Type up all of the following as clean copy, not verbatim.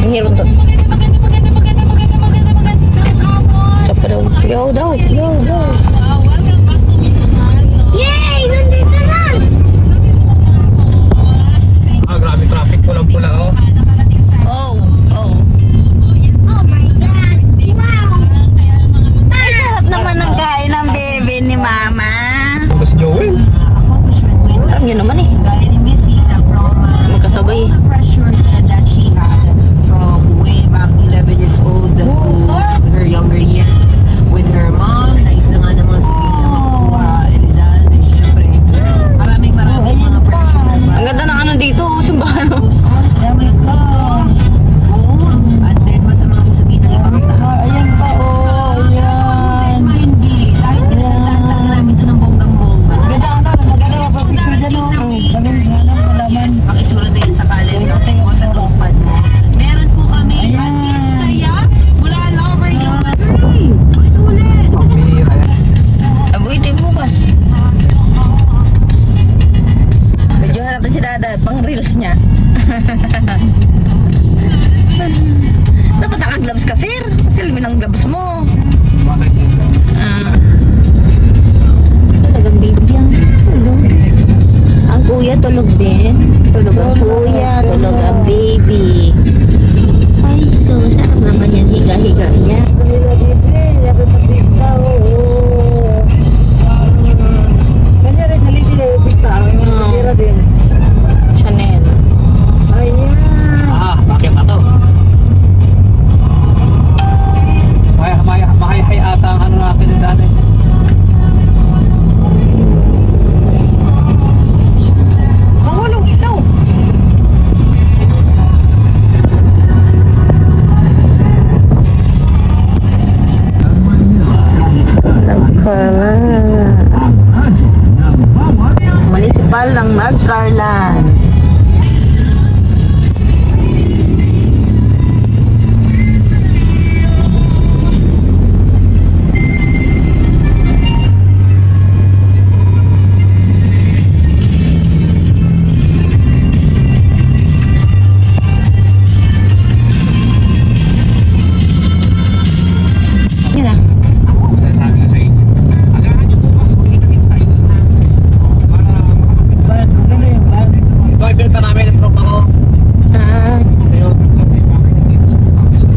Hiron to. Siya pa daw. Yo daw. Yo. Yay! Nandito na! Grabe traffic. Pulang-pula, oh. Oh. Oh my God! Wow! Ay, sarap naman ng kain ng bebe ni Mama. Si Joel. Alam niyo naman eh. Magkasabay eh. Pressure that she had from way back 11 years old to her younger years with her mom. Nais na nga naman sa mga Elizalde. Siyempre, maraming mga pressure. Ang ganda ng ano dito, simbahan. Oh my God. And then, masamang sasabihin ng ibang tao. Ayan pa, oh. Ayan. Hindi. Dahil pinagdagdag namin ito ng bonggang-bongga. Maganda pa picture dyan, oh. Yes, pakisulat na yun sa calendar mo sa tupad mo. Meron po kami Atin Saya mula Lover yung ito ulit. Pambihira yan. Abo, ito yung bukas. Medyo natin si Dada, pang reels niya. Dapat naka-gloves ka, sir. Silbi ng gloves mo. Masay din. Talagang baby yan. Tulog. Ang kuya tulog din. Tulog ang kuya, tulog ang baby. Ay, so, sarap naman yan. Higa-higa niya. Ganyan rin sa Lady Pista. Yung mga din. Chanel. Ayan. Bakit na to? Mahay ata ang ano natin dati. Mahulog ito. Municipal ng Magcarlan. Yun na. Sasabi ko sa inyo. Agahan nyo bukas. Magkita-kits tayo dun, ha? Para ito ay pinunta namin ng tropa ko. Ayun.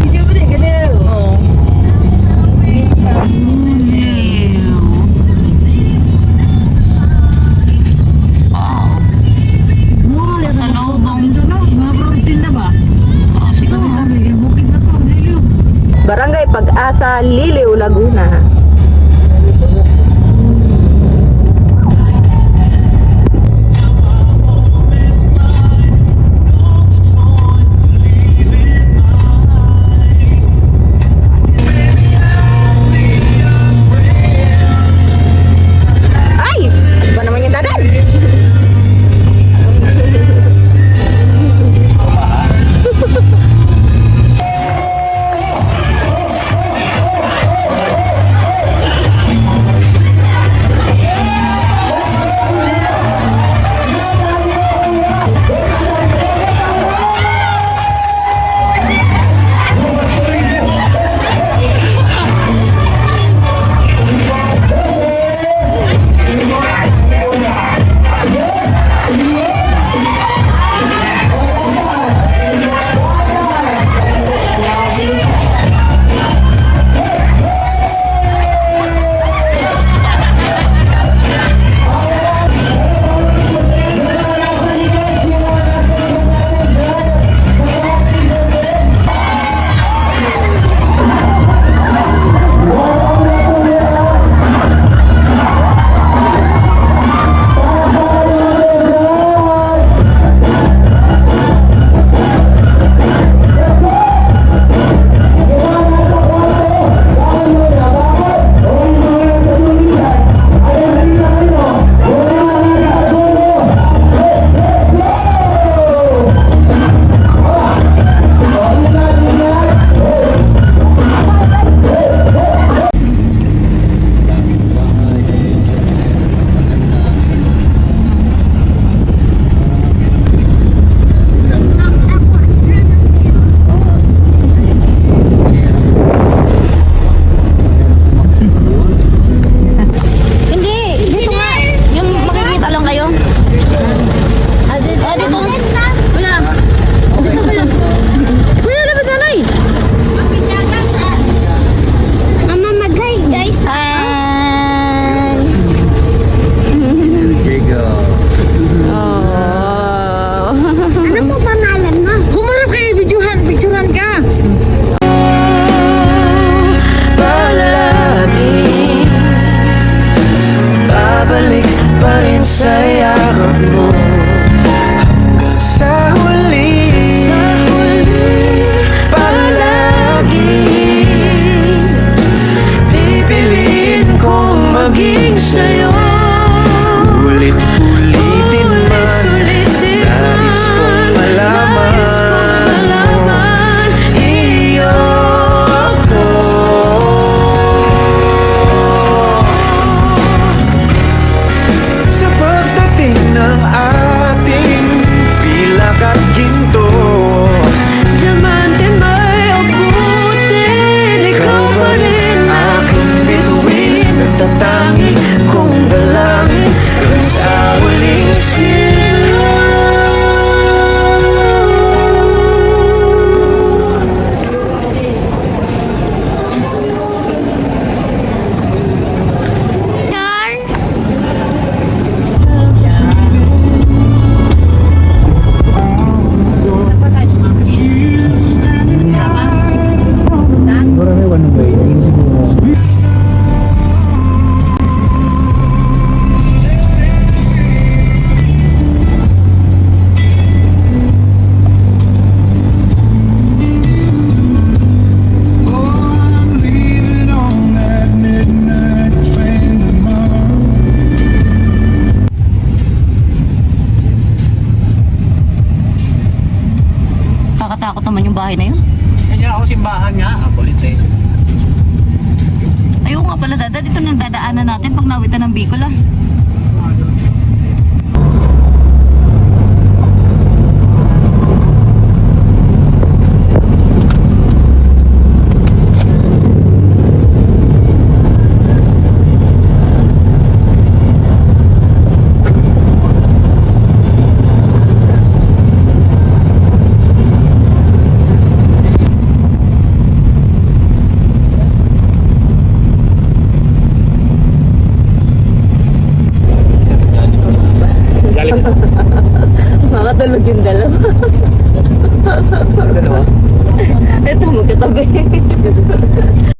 Siyempre, ganyan. Oo. Mura Sa loob ang Ito na, mga protestin na ba? siguro. May bukid na to. Dahil Barangay Pag-asa, Liliw, Laguna. Ay! Ano ba naman yung dadan? bahay na yun? Kanya ako simbahan nga. Kulit eh. Ayoko nga pala, dada. Dito nang dadaanan natin pag nawitan ng Bicol, ah. Makatulog yung dalawa. Dalawa. Ito, magkatabi.